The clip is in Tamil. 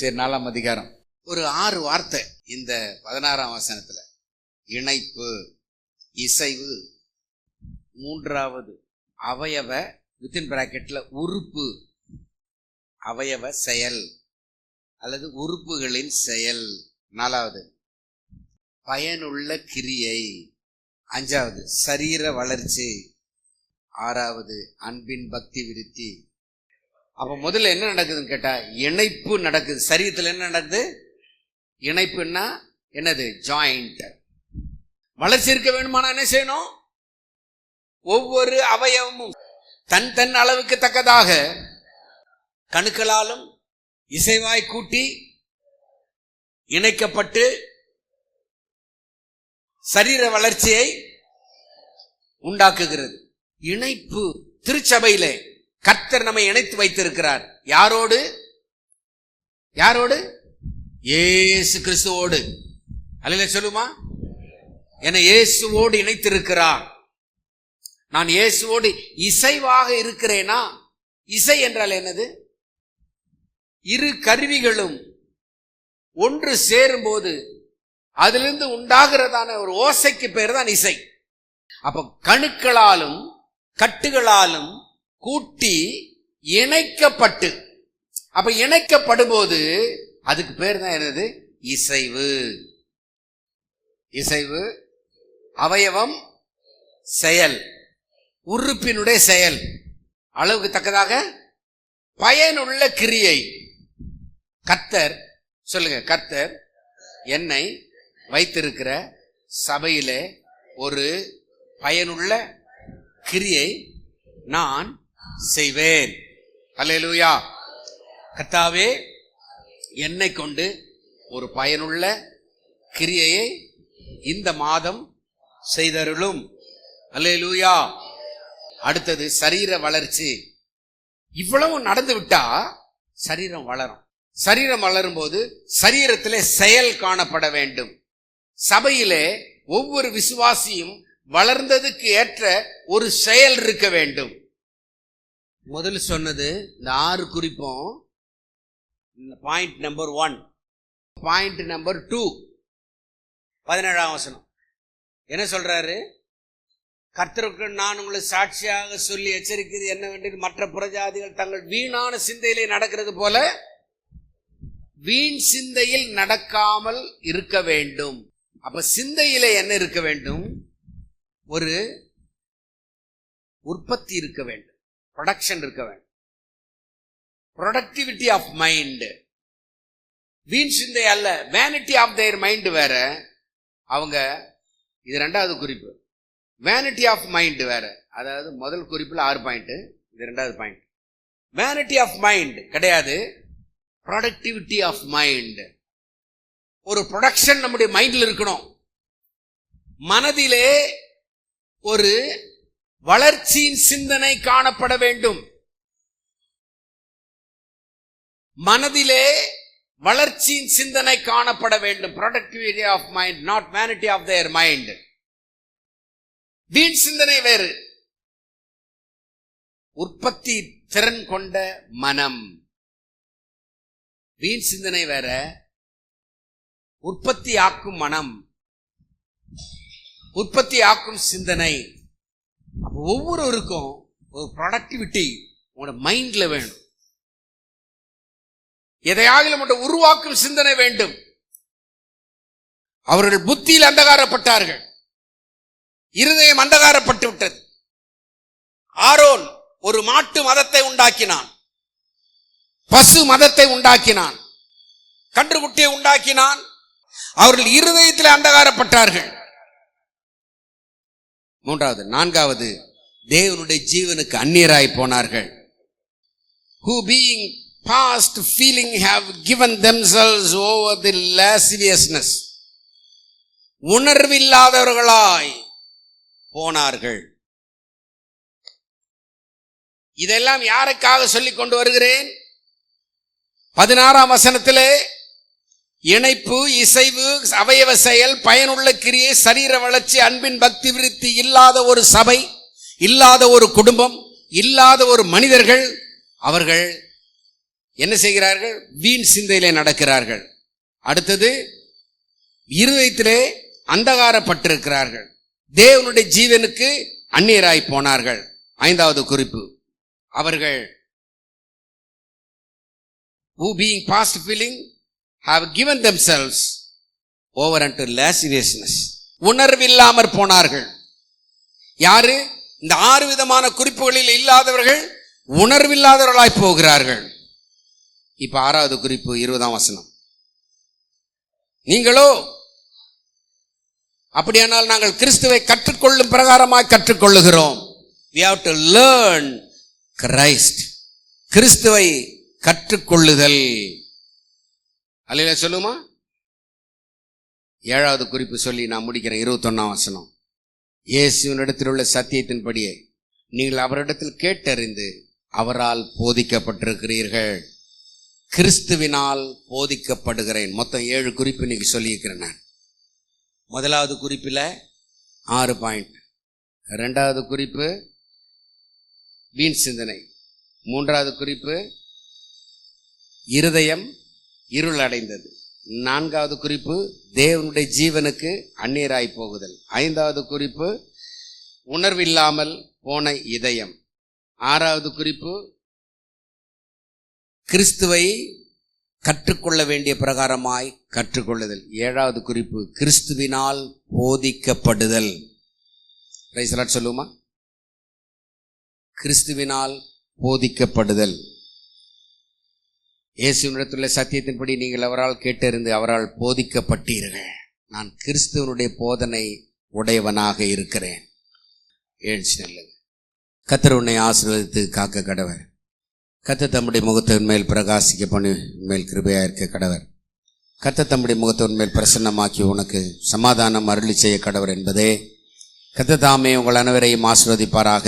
எபேசியர் 4ஆம் அதிகாரம் ஒரு 6 வார்த்தை இந்த 16ஆம் வசனத்துல. இணைப்பு, இசைவு, மூன்றாவது அவயவ வித்தின் பிராக்கெட்ல உறுப்பு, அவயவ செயல் அல்லது உறுப்புகளின் செயல், 4வது பயனுள்ள கிரியை, 5வது சரீர வளர்ச்சி, 6வது அன்பின் பக்தி விருத்தி. அப்ப முதல்ல என்ன நடக்குதுன்னு கேட்டா இணைப்பு நடக்குது. சரீரத்தில் என்ன நடக்குது? இணைப்புன்னா என்னது? ஜாயிண்ட். வளர்ச்சி இருக்க வேணுமானா என்ன செய்யணும்? ஒவ்வொரு அவயவமும் தன் அளவுக்கு தக்கதாக கணுக்களாலும் இசைவாய் கூட்டி இணைக்கப்பட்டு சரீர வளர்ச்சியை உண்டாக்குகிறது. இணைப்பு திருச்சபையிலே கர்த்தர் நம்மை இணைத்து வைத்திருக்கிறார். யாரோடு? யாரோடு? இயேசு கிறிஸ்துவோடு. அல்லேலூயா சொல்லுமா? என்னை இயேசுவோடு இணைத்திருக்கிறார். நான் இயேசுவோடு இசைவாக இருக்கிறேனா? இசை என்றால் என்னது? இரு கருவிகளும் ஒன்று சேரும் போது அதிலிருந்து உண்டாகிறதான ஒரு ஓசைக்கு பேர் தான் இசை. அப்ப கணுக்களாலும் கட்டுகளாலும் கூட்டி இணைக்கப்பட்டு, அப்ப இணைக்கப்படும் போது அதுக்கு பேர் தான் என்னது? இசைவு. இசைவு அவயவம் செயல், உறுப்பினுடைய செயல், அளவுக்கு தக்கதாக பயனுள்ள கிரியை. கர்த்தர் சொல்லுங்க, கர்த்தர் என்னை வைத்திருக்கிற சபையிலே ஒரு பயனுள்ள கிரியை நான் செய்வேன். அல்லேலூயா. கர்த்தாவே என்னை கொண்டு ஒரு பயனுள்ள கிரியையை இந்த மாதம் செய்தருளும். அல்லேலூயா. அடுத்தது சரீர வளர்ச்சி. இவ்வளவு நடந்து விட்டா சரீரம் வளரும். சரீரம் வளரும் போது சரீரத்திலே செயல் காணப்பட வேண்டும். சபையிலே ஒவ்வொரு விசுவாசியும் வளர்ந்ததுக்கு ஏற்ற ஒரு செயல் இருக்க வேண்டும். முதல் சொன்னது இந்த 6 குறிப்பும். Point number 1. பாயிண்ட் நம்பர் 2, 17ஆம் வசனம் என்ன சொல்றாரு? கர்த்தருக்கு நான் உங்களை சாட்சியாக சொல்லி எச்சரிக்கிறது என்னவென்று, மற்ற புறஜாதிகள் தங்கள் வீணான சிந்தையிலே நடக்கிறது போல வீண் சிந்தையில் நடக்காமல் இருக்க வேண்டும். அப்ப சிந்தையிலே என்ன இருக்க வேண்டும்? ஒரு உற்பத்தி இருக்க வேண்டும், ப்ரொடக்ஷன் இருக்க வேண்டும், ப்ரொடக்டிவிட்டி ஆஃப் மைண்ட். வீண் சிந்தை அல்ல, வேனிட்டி ஆஃப் தேர் மைண்ட் வேற. அவங்க இது 2வது குறிப்பு. வேனிட்டி ஆஃப் மைண்ட் வேற. அதாவது முதல் குறிப்புல 6 பாயிண்ட், இது 2வது பாயிண்ட். வேனிட்டி ஆஃப் மைண்ட் கிடையாது, ப்ரொடக்டிவிட்டி ஆஃப் மைண்ட். ஒரு ப்ரொடக்ஷன் நம்முடைய மைண்ட்ல இருக்கணும். மனதிலே ஒரு வளர்ச்சியின் சிந்தனை காணப்பட வேண்டும். மனதிலே வளர்ச்சியின் சிந்தனை காணப்பட வேண்டும். Productivity of mind, not vanity of their mind. வீண் சிந்தனை வேறு, உற்பத்தி திறன் கொண்ட மனம். வீண் சிந்தனை வேற, உற்பத்தி ஆக்கும் மனம், உற்பத்தி ஆக்கும் சிந்தனை. அப்ப ஒவ்வொருவருக்கும் ஒரு ப்ரொடக்டிவிட்டி உங்களோட மைண்ட்ல வேணும். எதையாவது உருவாக்கும் சிந்தனை வேண்டும். அவர்கள் புத்தியில் அந்தகாரப்பட்டார்கள், இருதயம் அந்தகாரப்பட்டு விட்டது. ஆரோன் ஒரு மாட்டு மதத்தை உண்டாக்கினான், பசு மதத்தை உண்டாக்கினான், கன்றுக்குட்டியை உண்டாக்கினான். அவர்கள் இருதயத்தில் அந்தகாரப்பட்டார்கள். 3வது 4வது தேவனுடைய ஜீவனுக்கு அந்நியராய் போனார்கள். Who being past feeling have given themselves over the lasciviousness. உணர்வில்லாதவர்களாய் போனார்கள். இதெல்லாம் யாருக்காக சொல்லிக் கொண்டு வருகிறேன்? 16ஆம் வசனத்திலே இணைப்பு, இசைவு, அவயவ செயல், பயனுள்ள கிரியை, சரீர வளர்ச்சி, அன்பின் பக்தி விருத்தி இல்லாத ஒரு சபை, இல்லாத ஒரு குடும்பம், இல்லாத ஒரு மனிதர்கள், அவர்கள் என்ன செய்கிறார்கள்? வீண் சிந்தையிலே நடக்கிறார்கள். அடுத்தது, இருதயத்திலே அந்தகாரப்பட்டிருக்கிறார்கள், தேவனுடைய ஜீவனுக்கு அந்நியராய் போனார்கள். 5வது குறிப்பு, அவர்கள் who being past feeling have given themselves over unto lasciviousness. உணர்வில்லாமற் போனார்கள். யாரு? இந்த 6 விதமான குறிப்புகளில் இல்லாதவர்கள் உணர்வில்லாதவர்களாய் போகிறார்கள். இப்ப 6வது குறிப்பு 20ஆம் வசனம். நீங்களோ அப்படியானால் நாங்கள் கிறிஸ்துவை கற்றுக்கொள்ளும் பிரகாரமாய் கற்றுக்கொள்ளுகிறோம். We have to learn Christ. கிறிஸ்துவை கற்றுக்கொள்ளுதல். அல்லேலூயா சொல்லுமா? 7வது குறிப்பு சொல்லி நான் முடிக்கிறேன். 21ஆம் வசனம். இயேசுவினிடத்தில் உள்ள சத்தியத்தின்படியே நீங்கள் அவரிடத்தில் கேட்டறிந்து அவரால் போதிக்கப்பட்டிருக்கிறீர்கள். கிறிஸ்துவினால் போதிக்கப்படுகிறேன். மொத்தம் 7 குறிப்பு இன்னைக்கு சொல்லியிருக்கிறேன் நான். 1வது குறிப்பில் 6 பாயிண்ட். 2வது குறிப்பு வீண் சிந்தனை. 3வது குறிப்பு இருதயம் இருள் அடைந்தது. 4வது குறிப்பு தேவனுடைய ஜீவனுக்கு அந்நியராய் போகுதல். 5வது குறிப்பு உணர்வில்லாமல் போன இதயம். 6வது குறிப்பு கிறிஸ்துவை கற்றுக்கொள்ள வேண்டிய பிரகாரமாய் கற்றுக்கொள்ளுதல். 7வது குறிப்பு கிறிஸ்துவினால் போதிக்கப்படுதல். பிரைஸ் தி லார்ட் சொல்லுமா? கிறிஸ்துவினால் போதிக்கப்படுதல். இயேசுவினிடத்துள்ள சத்தியத்தின்படி நீங்கள் அவரால் கேட்டறிந்து அவரால் போதிக்கப்பட்டீர்கள். நான் கிறிஸ்துவனுடைய போதனை உடையவனாக இருக்கிறேன். கர்த்தர் உன்னை ஆசீர்வதித்து காக்க கடவர். கர்த்தர் தம்முடைய முகத்தின் மேல் பிரகாசிக்க பண்ணி மேல் கிருபையா இருக்க கடவர். கர்த்தர் தம்முடைய முகத்தின் மேல் பிரசன்னமாக்கி உனக்கு சமாதானம் அருளி செய்ய கடவர் என்பதே. கர்த்தர் தாமே உங்கள் அனைவரையும் ஆசீர்வதிப்பாராக.